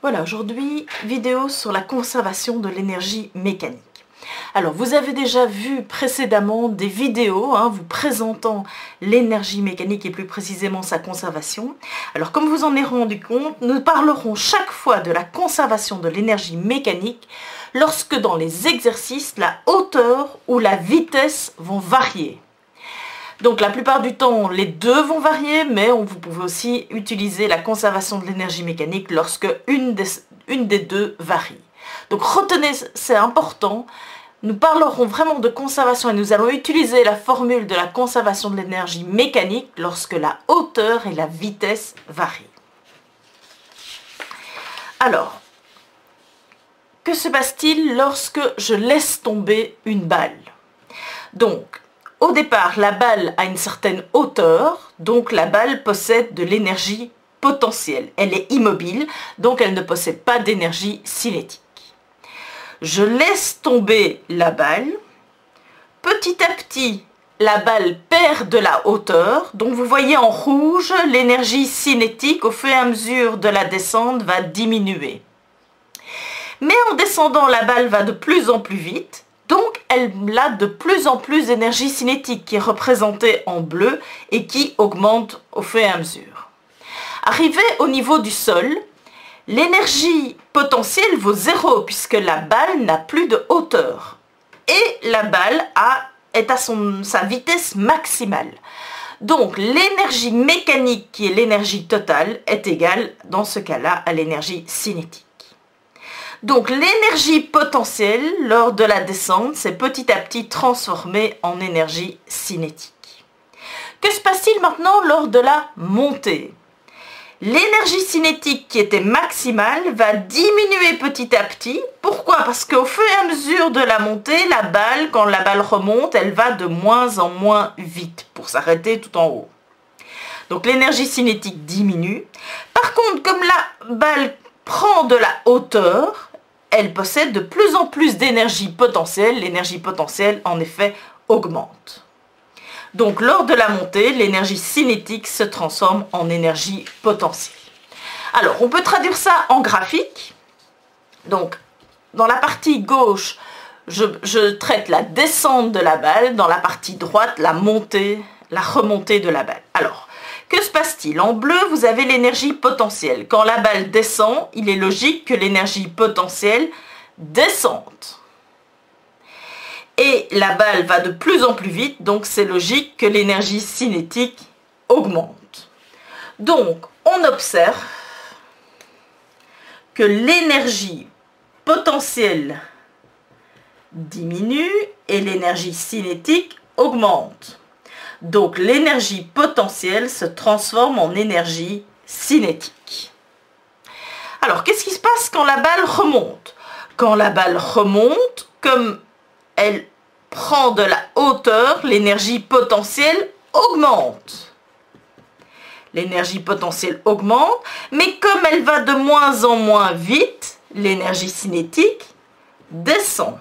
Voilà, aujourd'hui, vidéo sur la conservation de l'énergie mécanique. Alors, vous avez déjà vu précédemment des vidéos vous présentant l'énergie mécanique et plus précisément sa conservation. Alors, comme vous en avez rendu compte, nous parlerons chaque fois de la conservation de l'énergie mécanique lorsque dans les exercices, la hauteur ou la vitesse vont varier. Donc la plupart du temps, les deux vont varier, mais vous pouvez aussi utiliser la conservation de l'énergie mécanique lorsque une des deux varie. Donc retenez, c'est important, nous parlerons vraiment de conservation et nous allons utiliser la formule de la conservation de l'énergie mécanique lorsque la hauteur et la vitesse varient. Alors, que se passe-t-il lorsque je laisse tomber une balle? Donc, au départ, la balle a une certaine hauteur, donc la balle possède de l'énergie potentielle. Elle est immobile, donc elle ne possède pas d'énergie cinétique. Je laisse tomber la balle. Petit à petit, la balle perd de la hauteur. Donc vous voyez en rouge, l'énergie cinétique au fur et à mesure de la descente va diminuer. Mais en descendant, la balle va de plus en plus vite. Donc, elle a de plus en plus d'énergie cinétique qui est représentée en bleu et qui augmente au fur et à mesure. Arrivé au niveau du sol, l'énergie potentielle vaut 0 puisque la balle n'a plus de hauteur. Et la balle est à sa vitesse maximale. Donc, l'énergie mécanique qui est l'énergie totale est égale, dans ce cas-là, à l'énergie cinétique. Donc l'énergie potentielle lors de la descente s'est petit à petit transformée en énergie cinétique. Que se passe-t-il maintenant lors de la montée? L'énergie cinétique qui était maximale va diminuer petit à petit. Pourquoi? Parce qu'au fur et à mesure de la montée, la balle, quand la balle remonte, elle va de moins en moins vite pour s'arrêter tout en haut. Donc l'énergie cinétique diminue. Par contre, comme la balle prend de la hauteur, elle possède de plus en plus d'énergie potentielle. L'énergie potentielle, en effet, augmente. Donc, lors de la montée, l'énergie cinétique se transforme en énergie potentielle. Alors, on peut traduire ça en graphique. Donc, dans la partie gauche, je traite la descente de la balle. Dans la partie droite, la remontée de la balle. Alors, que se passe-t-il? En bleu, vous avez l'énergie potentielle. Quand la balle descend, il est logique que l'énergie potentielle descende. Et la balle va de plus en plus vite, donc c'est logique que l'énergie cinétique augmente. Donc, on observe que l'énergie potentielle diminue et l'énergie cinétique augmente. Donc l'énergie potentielle se transforme en énergie cinétique. Alors qu'est-ce qui se passe quand la balle remonte? Quand la balle remonte, comme elle prend de la hauteur, l'énergie potentielle augmente. L'énergie potentielle augmente, mais comme elle va de moins en moins vite, l'énergie cinétique descend.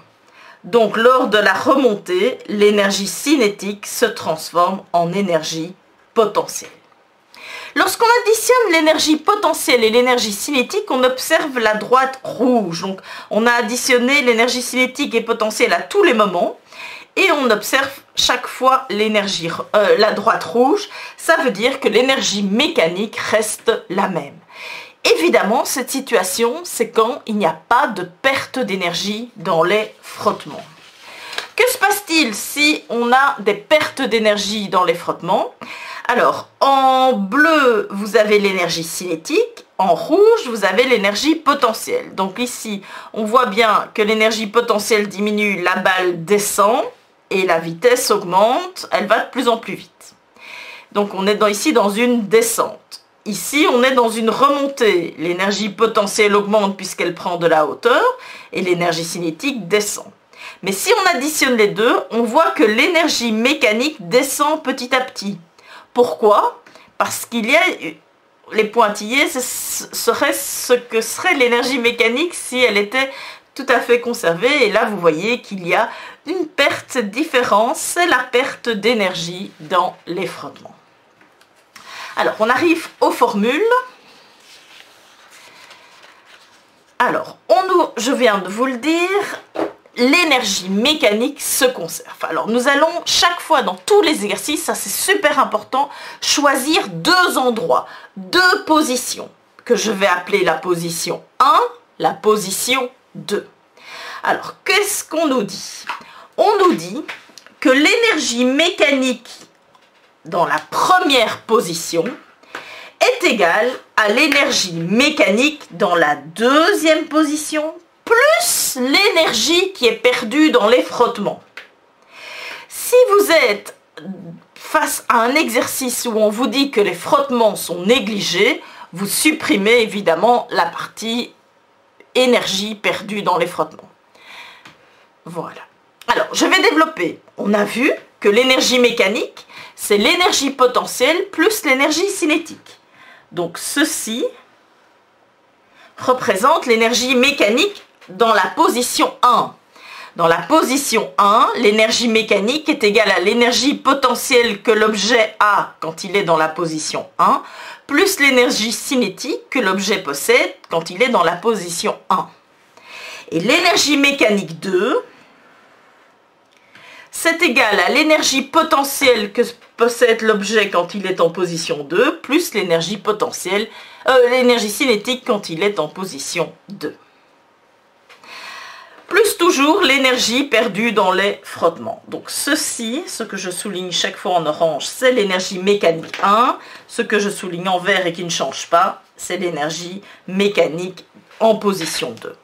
Donc, lors de la remontée, l'énergie cinétique se transforme en énergie potentielle. Lorsqu'on additionne l'énergie potentielle et l'énergie cinétique, on observe la droite rouge. Donc, on a additionné l'énergie cinétique et potentielle à tous les moments et on observe chaque fois la droite rouge. Ça veut dire que l'énergie mécanique reste la même. Évidemment, cette situation, c'est quand il n'y a pas de perte d'énergie dans les frottements. Que se passe-t-il si on a des pertes d'énergie dans les frottements? Alors, en bleu, vous avez l'énergie cinétique. En rouge, vous avez l'énergie potentielle. Donc ici, on voit bien que l'énergie potentielle diminue, la balle descend et la vitesse augmente. Elle va de plus en plus vite. Donc on est ici dans une descente. Ici, on est dans une remontée. L'énergie potentielle augmente puisqu'elle prend de la hauteur et l'énergie cinétique descend. Mais si on additionne les deux, on voit que l'énergie mécanique descend petit à petit. Pourquoi? Parce qu'il y a les pointillés, ce serait ce que serait l'énergie mécanique si elle était tout à fait conservée. Et là, vous voyez qu'il y a une perte différente, c'est la perte d'énergie dans les frottements. Alors, on arrive aux formules. Alors, je viens de vous le dire, l'énergie mécanique se conserve. Alors, nous allons chaque fois dans tous les exercices, ça c'est super important, choisir deux endroits, deux positions, que je vais appeler la position 1, la position 2. Alors, qu'est-ce qu'on nous dit? On nous dit que l'énergie mécanique dans la première position est égale à l'énergie mécanique dans la deuxième position, plus l'énergie qui est perdue dans les frottements. Si vous êtes face à un exercice où on vous dit que les frottements sont négligés, vous supprimez évidemment la partie énergie perdue dans les frottements. Voilà. Alors, je vais développer. On a vu que l'énergie mécanique, c'est l'énergie potentielle plus l'énergie cinétique. Donc, ceci représente l'énergie mécanique dans la position 1. Dans la position 1, l'énergie mécanique est égale à l'énergie potentielle que l'objet a quand il est dans la position 1, plus l'énergie cinétique que l'objet possède quand il est dans la position 1. Et l'énergie mécanique 2, c'est égal à l'énergie potentielle que possède l'objet quand il est en position 2, plus l'énergie potentielle, l'énergie cinétique quand il est en position 2. Plus toujours l'énergie perdue dans les frottements. Donc ceci, ce que je souligne chaque fois en orange, c'est l'énergie mécanique 1. Ce que je souligne en vert et qui ne change pas, c'est l'énergie mécanique en position 2.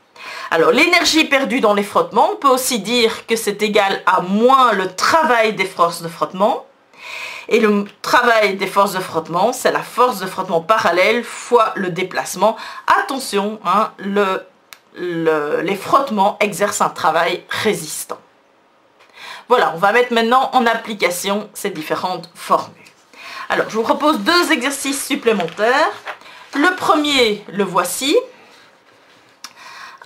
Alors l'énergie perdue dans les frottements, on peut aussi dire que c'est égal à moins le travail des forces de frottement. Et le travail des forces de frottement, c'est la force de frottement parallèle fois le déplacement. Attention, hein, les frottements exercent un travail résistant. Voilà, on va mettre maintenant en application ces différentes formules. Alors, je vous propose deux exercices supplémentaires. Le premier, le voici.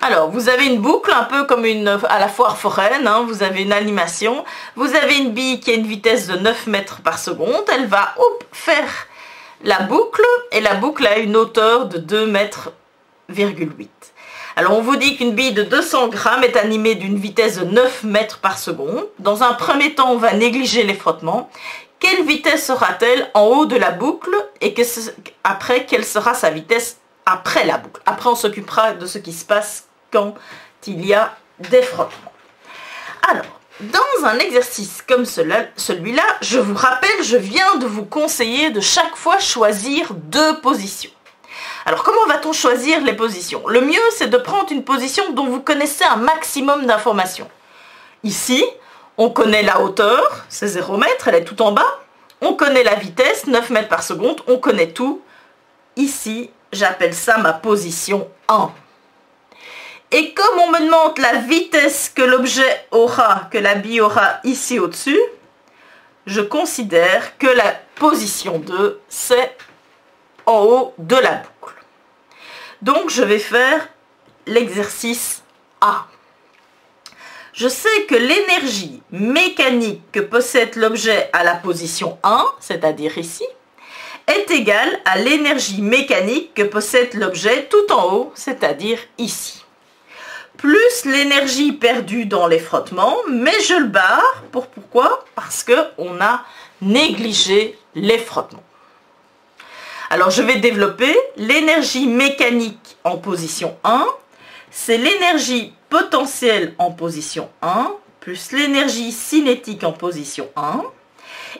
Alors, vous avez une boucle, un peu comme à la foire foraine, hein, vous avez une animation. Vous avez une bille qui a une vitesse de 9 mètres par seconde. Elle va faire la boucle, et la boucle a une hauteur de 2,8 mètres. Alors, on vous dit qu'une bille de 200 grammes est animée d'une vitesse de 9 mètres par seconde. Dans un premier temps, on va négliger les frottements. Quelle vitesse sera-t-elle en haut de la boucle et après, quelle sera sa vitesse après la boucle? Après, on s'occupera de ce qui se passe quand il y a des frottements. Alors, dans un exercice comme celui-là, je vous rappelle, je viens de vous conseiller de chaque fois choisir deux positions. Alors, comment va-t-on choisir les positions? Le mieux, c'est de prendre une position dont vous connaissez un maximum d'informations. Ici, on connaît la hauteur, c'est 0 mètre, elle est tout en bas. On connaît la vitesse, 9 mètres par seconde, on connaît tout. Ici, j'appelle ça ma position 1. Et comme on me demande la vitesse que l'objet aura, que la bille aura ici au-dessus, je considère que la position 2, c'est en haut de la boucle. Donc, je vais faire l'exercice A. Je sais que l'énergie mécanique que possède l'objet à la position 1, c'est-à-dire ici, est égale à l'énergie mécanique que possède l'objet tout en haut, c'est-à-dire ici. Plus l'énergie perdue dans les frottements, mais je le barre. Pourquoi? Parce qu'on a négligé les frottements. Alors, je vais développer l'énergie mécanique en position 1. C'est l'énergie potentielle en position 1, plus l'énergie cinétique en position 1.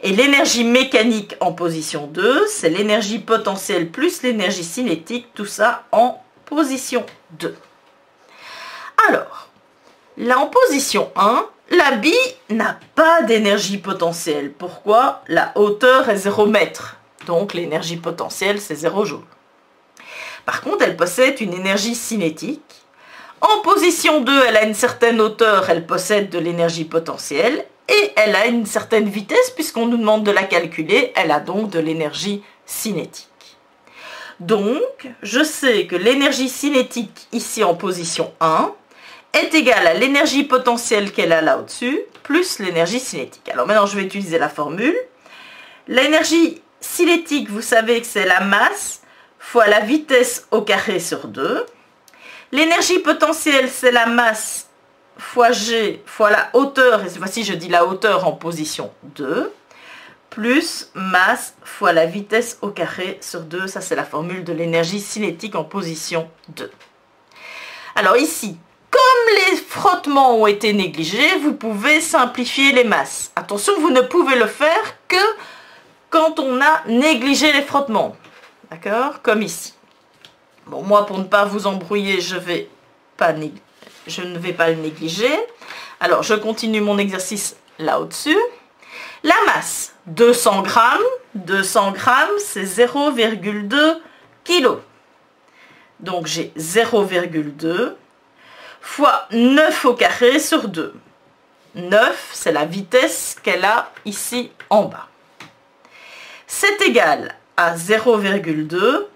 Et l'énergie mécanique en position 2, c'est l'énergie potentielle plus l'énergie cinétique, tout ça en position 2. Alors, là en position 1, la bille n'a pas d'énergie potentielle. Pourquoi? La hauteur est 0 mètre. Donc l'énergie potentielle, c'est 0 joule. Par contre, elle possède une énergie cinétique. En position 2, elle a une certaine hauteur, elle possède de l'énergie potentielle. Et elle a une certaine vitesse, puisqu'on nous demande de la calculer, elle a donc de l'énergie cinétique. Donc, je sais que l'énergie cinétique, ici en position 1, est égale à l'énergie potentielle qu'elle a là au-dessus, plus l'énergie cinétique. Alors maintenant, je vais utiliser la formule. L'énergie cinétique, vous savez que c'est la masse fois la vitesse au carré sur 2. L'énergie potentielle, c'est la masse fois G fois la hauteur, et cette fois-ci je dis la hauteur en position 2, plus masse fois la vitesse au carré sur 2, ça c'est la formule de l'énergie cinétique en position 2. Alors ici, comme les frottements ont été négligés, vous pouvez simplifier les masses. Attention, vous ne pouvez le faire que quand on a négligé les frottements. D'accord? Comme ici. Bon, moi, pour ne pas vous embrouiller, je ne vais pas le négliger. Alors, je continue mon exercice là au-dessus. La masse, 200 grammes. 200 grammes, c'est 0,2 kg. Donc, j'ai 0,2 fois 9 au carré sur 2. 9, c'est la vitesse qu'elle a ici en bas. C'est égal à 0,2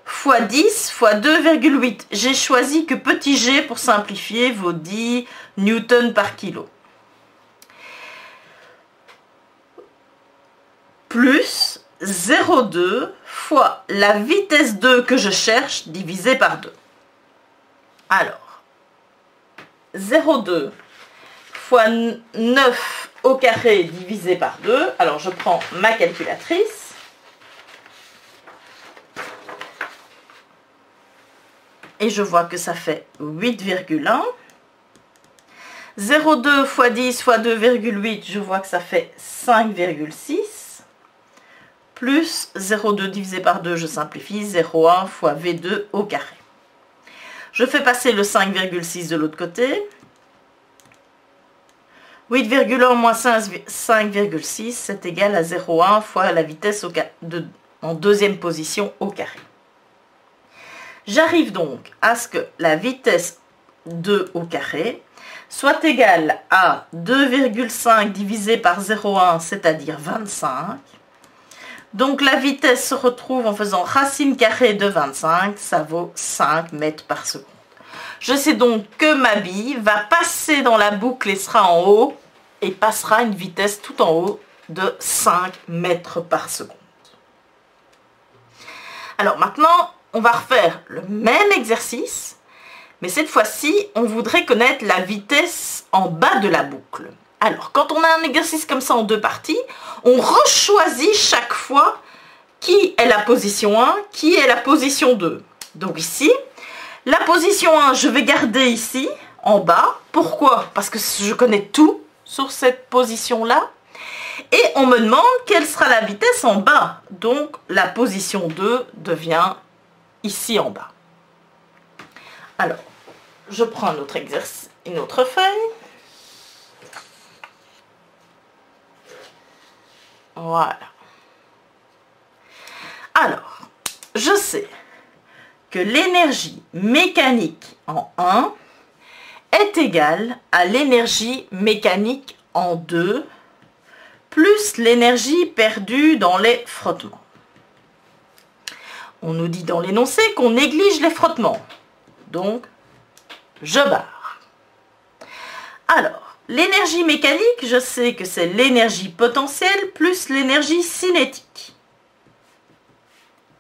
fois 10 fois 2,8. J'ai choisi que petit g pour simplifier vos 10 newtons par kilo. Plus 0,2 fois la vitesse 2 que je cherche divisé par 2. Alors, 0,2 fois 9 au carré divisé par 2. Alors, je prends ma calculatrice. Et je vois que ça fait 8,1. 0,2 fois 10 fois 2,8, je vois que ça fait 5,6. Plus 0,2 divisé par 2, je simplifie, 0,1 fois V2 au carré. Je fais passer le 5,6 de l'autre côté. 8,1 moins 5,6, c'est égal à 0,1 fois la vitesse en deuxième position au carré. J'arrive donc à ce que la vitesse 2 au carré soit égale à 2,5 divisé par 0,1, c'est-à-dire 25. Donc la vitesse se retrouve en faisant racine carrée de 25, ça vaut 5 mètres par seconde. Je sais donc que ma bille va passer dans la boucle et sera en haut, et passera une vitesse tout en haut de 5 mètres par seconde. Alors maintenant, on va refaire le même exercice, mais cette fois-ci, on voudrait connaître la vitesse en bas de la boucle. Alors, quand on a un exercice comme ça en deux parties, on rechoisit chaque fois qui est la position 1, qui est la position 2. Donc ici, la position 1, je vais garder ici, en bas. Pourquoi? Parce que je connais tout sur cette position-là. Et on me demande quelle sera la vitesse en bas. Donc, la position 2 devient ici en bas. Alors, je prends un autre exercice, une autre feuille. Voilà. Alors, je sais que l'énergie mécanique en 1 est égale à l'énergie mécanique en 2 plus l'énergie perdue dans les frottements. On nous dit dans l'énoncé qu'on néglige les frottements. Donc, je barre. Alors, l'énergie mécanique, je sais que c'est l'énergie potentielle plus l'énergie cinétique.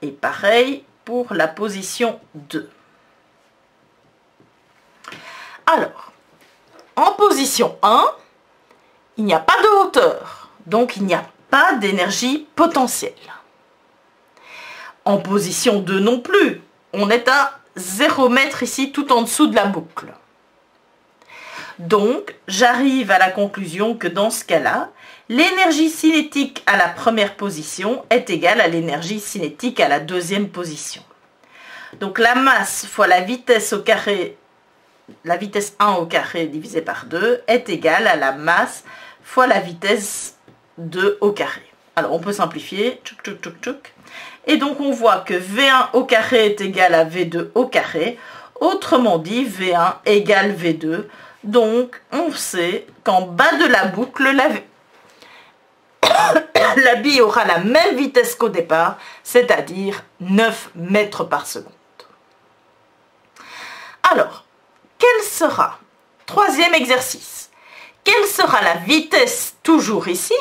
Et pareil pour la position 2. Alors, en position 1, il n'y a pas de hauteur, donc il n'y a pas d'énergie potentielle. En position 2 non plus, on est à 0 mètre ici, tout en dessous de la boucle. Donc, j'arrive à la conclusion que dans ce cas-là, l'énergie cinétique à la première position est égale à l'énergie cinétique à la deuxième position. Donc, la masse fois la vitesse au carré, la vitesse 1 au carré divisé par 2 est égale à la masse fois la vitesse 2 au carré. Alors, on peut simplifier. Tchouk, tchouk, tchouk, tchouk. Et donc, on voit que V1 au carré est égal à V2 au carré. Autrement dit, V1 égale V2. Donc, on sait qu'en bas de la boucle, la bille aura la même vitesse qu'au départ, c'est-à-dire 9 mètres par seconde. Alors, quel sera, troisième exercice, quelle sera la vitesse toujours ici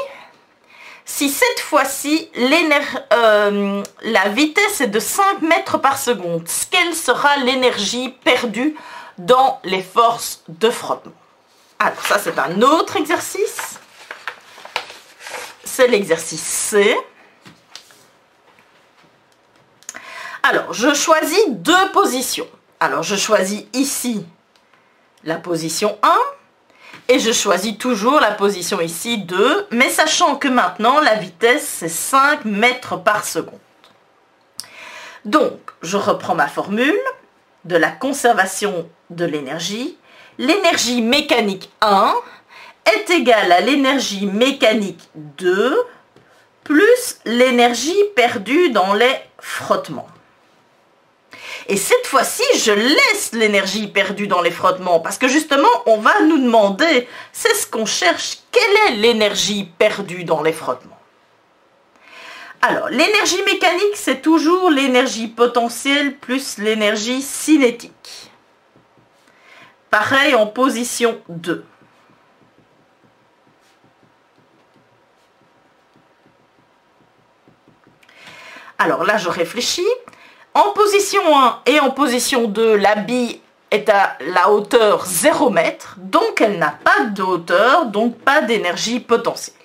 si cette fois-ci la vitesse est de 5 mètres par seconde, quelle sera l'énergie perdue dans les forces de frottement? Alors ça c'est un autre exercice, c'est l'exercice C. Alors je choisis deux positions. Alors je choisis ici la position 1 et je choisis toujours la position ici 2, mais sachant que maintenant la vitesse c'est 5 mètres par seconde. Donc je reprends ma formule de la conservation de l'énergie. L'énergie mécanique 1 est égale à l'énergie mécanique 2 plus l'énergie perdue dans les frottements. Et cette fois-ci, je laisse l'énergie perdue dans les frottements parce que justement, on va nous demander, c'est ce qu'on cherche, quelle est l'énergie perdue dans les frottements? Alors, l'énergie mécanique, c'est toujours l'énergie potentielle plus l'énergie cinétique. Pareil en position 2. Alors là, je réfléchis. En position 1 et en position 2, la bille est à la hauteur 0 mètre, donc elle n'a pas de hauteur, donc pas d'énergie potentielle.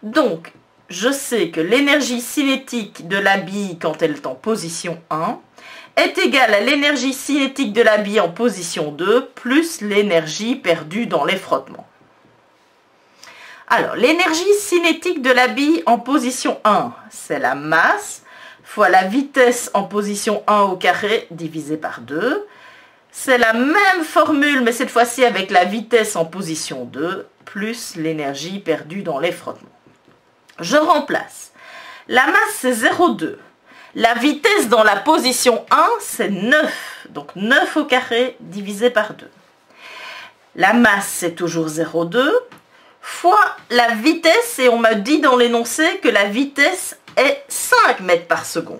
Donc, je sais que l'énergie cinétique de la bille quand elle est en position 1 est égale à l'énergie cinétique de la bille en position 2 plus l'énergie perdue dans les frottements. Alors, l'énergie cinétique de la bille en position 1, c'est la masse fois la vitesse en position 1 au carré divisé par 2. C'est la même formule, mais cette fois-ci avec la vitesse en position 2, plus l'énergie perdue dans les frottements. Je remplace. La masse, c'est 0,2. La vitesse dans la position 1, c'est 9. Donc 9 au carré divisé par 2. La masse, c'est toujours 0,2 fois la vitesse, et on m'a dit dans l'énoncé que la vitesse est 5 mètres par seconde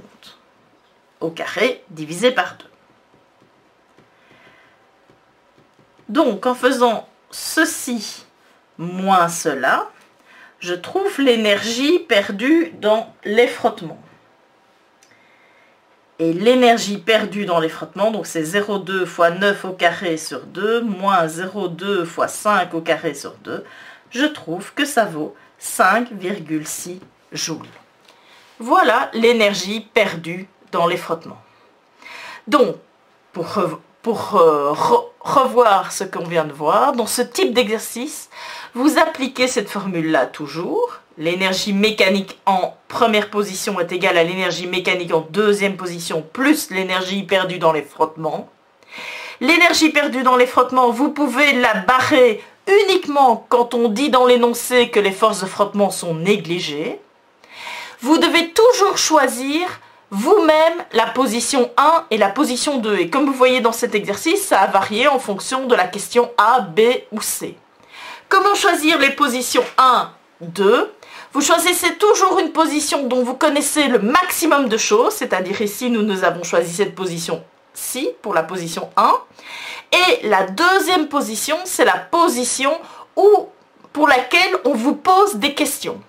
au carré divisé par 2. Donc en faisant ceci moins cela, je trouve l'énergie perdue dans les frottements. Et l'énergie perdue dans les frottements, donc c'est 0,2 fois 9 au carré sur 2 moins 0,2 fois 5 au carré sur 2. Je trouve que ça vaut 5,6 joules. Voilà l'énergie perdue dans les frottements. Donc, pour revoir ce qu'on vient de voir, dans ce type d'exercice, vous appliquez cette formule-là toujours. L'énergie mécanique en première position est égale à l'énergie mécanique en deuxième position plus l'énergie perdue dans les frottements. L'énergie perdue dans les frottements, vous pouvez la barrer uniquement quand on dit dans l'énoncé que les forces de frottement sont négligées. Vous devez toujours choisir vous-même la position 1 et la position 2. Et comme vous voyez dans cet exercice, ça a varié en fonction de la question A, B ou C. Comment choisir les positions 1, 2? Vous choisissez toujours une position dont vous connaissez le maximum de choses, c'est-à-dire ici nous avons choisi cette position-ci pour la position 1. Et la deuxième position, c'est la position pour laquelle on vous pose des questions.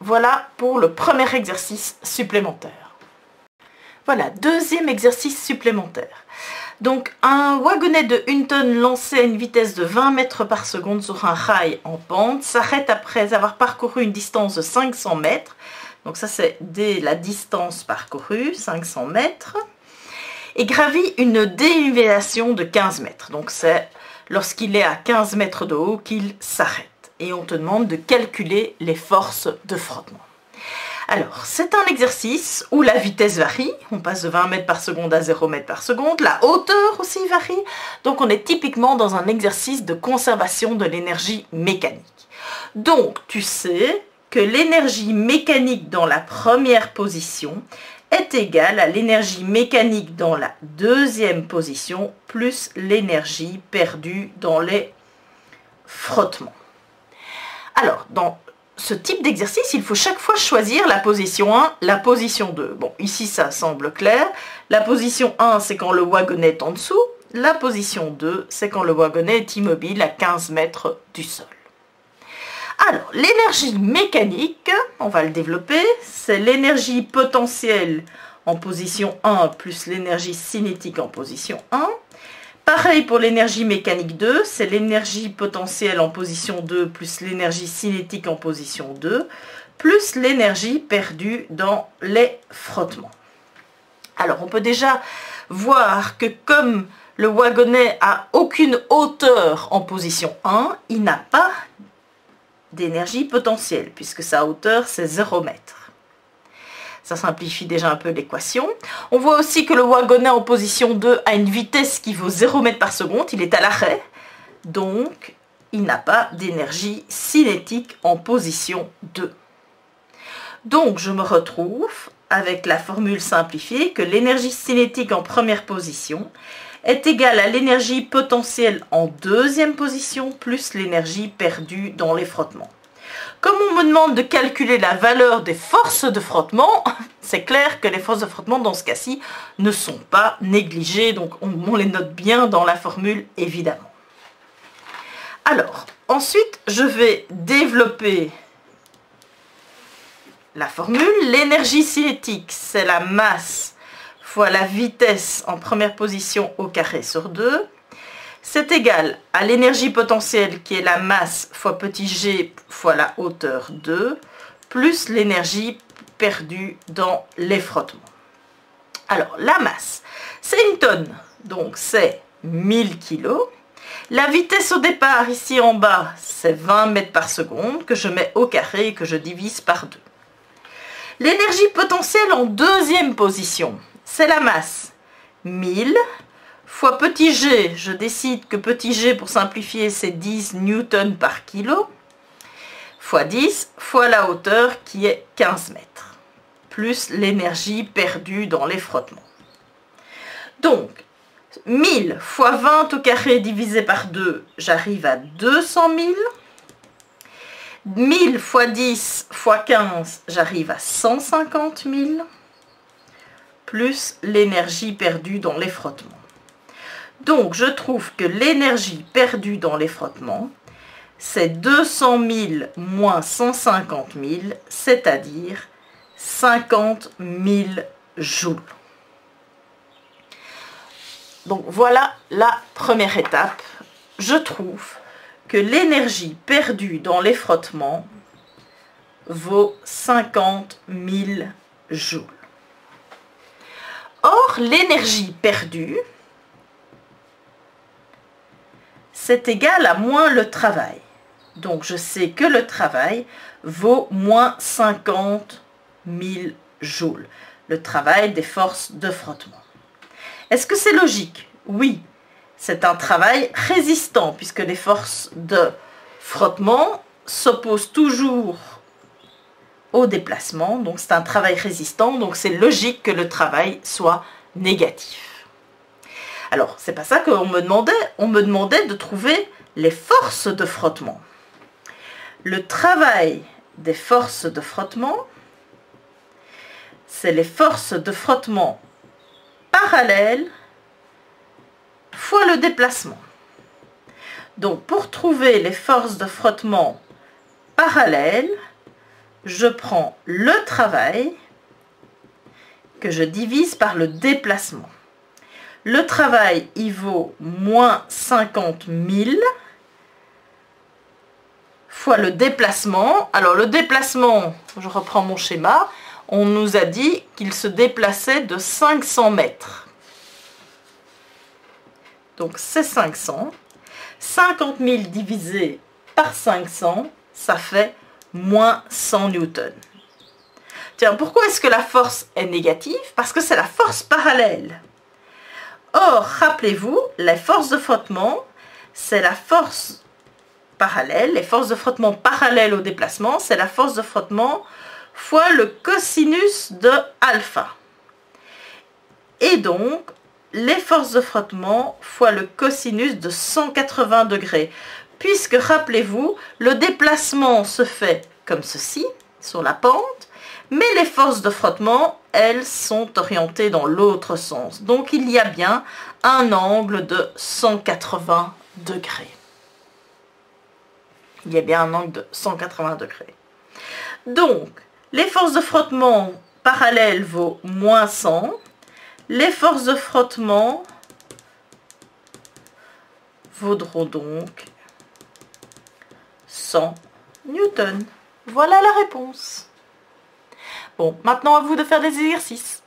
Voilà pour le premier exercice supplémentaire. Voilà, deuxième exercice supplémentaire. Donc, un wagonnet de 1 tonne lancé à une vitesse de 20 mètres par seconde sur un rail en pente s'arrête après avoir parcouru une distance de 500 mètres. Donc ça, c'est la distance parcourue, 500 mètres. Et gravit une dénivellation de 15 mètres. Donc c'est lorsqu'il est à 15 mètres de haut qu'il s'arrête. Et on te demande de calculer les forces de frottement. Alors, c'est un exercice où la vitesse varie. On passe de 20 mètres par seconde à 0 mètres par seconde. La hauteur aussi varie. Donc on est typiquement dans un exercice de conservation de l'énergie mécanique. Donc tu sais que l'énergie mécanique dans la première position est égale à l'énergie mécanique dans la deuxième position plus l'énergie perdue dans les frottements. Alors, dans ce type d'exercice, il faut chaque fois choisir la position 1, la position 2. Bon, ici, ça semble clair. La position 1, c'est quand le wagonnet est en dessous. La position 2, c'est quand le wagonnet est immobile à 15 mètres du sol. Alors, l'énergie mécanique, on va le développer, c'est l'énergie potentielle en position 1 plus l'énergie cinétique en position 1. Pareil pour l'énergie mécanique 2, c'est l'énergie potentielle en position 2 plus l'énergie cinétique en position 2, plus l'énergie perdue dans les frottements. Alors, on peut déjà voir que comme le wagonnet a aucune hauteur en position 1, il n'a pas d'énergie potentielle, puisque sa hauteur, c'est 0 mètre. Ça simplifie déjà un peu l'équation. On voit aussi que le wagonnet en position 2 a une vitesse qui vaut 0 mètre par seconde, il est à l'arrêt, donc il n'a pas d'énergie cinétique en position 2. Donc je me retrouve avec la formule simplifiée que l'énergie cinétique en première position est égale à l'énergie potentielle en deuxième position plus l'énergie perdue dans les frottements. Comme on me demande de calculer la valeur des forces de frottement, c'est clair que les forces de frottement dans ce cas-ci ne sont pas négligées, donc on les note bien dans la formule évidemment. Alors, ensuite je vais développer la formule. L'énergie cinétique, c'est la masse fois la vitesse en première position au carré sur 2. C'est égal à l'énergie potentielle qui est la masse fois petit g fois la hauteur 2, plus l'énergie perdue dans les frottements. Alors, la masse, c'est une tonne, donc c'est 1000 kg. La vitesse au départ, ici en bas, c'est 20 mètres par seconde, que je mets au carré et que je divise par 2. L'énergie potentielle en deuxième position, c'est la masse 1000 fois petit g, je décide que petit g pour simplifier c'est 10 newtons par kilo, fois 10 fois la hauteur qui est 15 mètres, plus l'énergie perdue dans les frottements. Donc 1000 fois 20 au carré divisé par 2, j'arrive à 200 000. 1000 fois 10 fois 15, j'arrive à 150 000, plus l'énergie perdue dans les frottements. Donc, je trouve que l'énergie perdue dans les frottements, c'est 200 000 moins 150 000, c'est-à-dire 50 000 joules. Donc, voilà la première étape. Je trouve que l'énergie perdue dans les frottements vaut 50 000 joules. Or, l'énergie perdue, c'est égal à moins le travail. Donc, je sais que le travail vaut moins 50 000 joules. Le travail des forces de frottement. Est-ce que c'est logique? Oui. C'est un travail résistant, puisque les forces de frottement s'opposent toujours au déplacement. Donc, c'est un travail résistant, donc c'est logique que le travail soit négatif. Alors, c'est pas ça qu'on me demandait. On me demandait de trouver les forces de frottement. Le travail des forces de frottement, c'est les forces de frottement parallèles fois le déplacement. Donc, pour trouver les forces de frottement parallèles, je prends le travail que je divise par le déplacement. Le travail, il vaut moins 50 000 fois le déplacement. Alors, le déplacement, je reprends mon schéma, on nous a dit qu'il se déplaçait de 500 mètres. Donc, c'est 500. 50 000 divisé par 500, ça fait moins 100 newtons. Tiens, pourquoi est-ce que la force est négative? Parce que c'est la force parallèle. Or, rappelez-vous, les forces de frottement, c'est la force parallèle. Les forces de frottement parallèles au déplacement, c'est la force de frottement fois le cosinus de alpha. Et donc, les forces de frottement fois le cosinus de 180 degrés. Puisque, rappelez-vous, le déplacement se fait comme ceci, sur la pente, mais les forces de frottement, elles, sont orientées dans l'autre sens. Donc, il y a bien un angle de 180 degrés. il y a bien un angle de 180 degrés. Donc, les forces de frottement parallèles vaut moins 100. Les forces de frottement vaudront donc 100 newtons. Voilà la réponse. Bon, maintenant à vous de faire des exercices.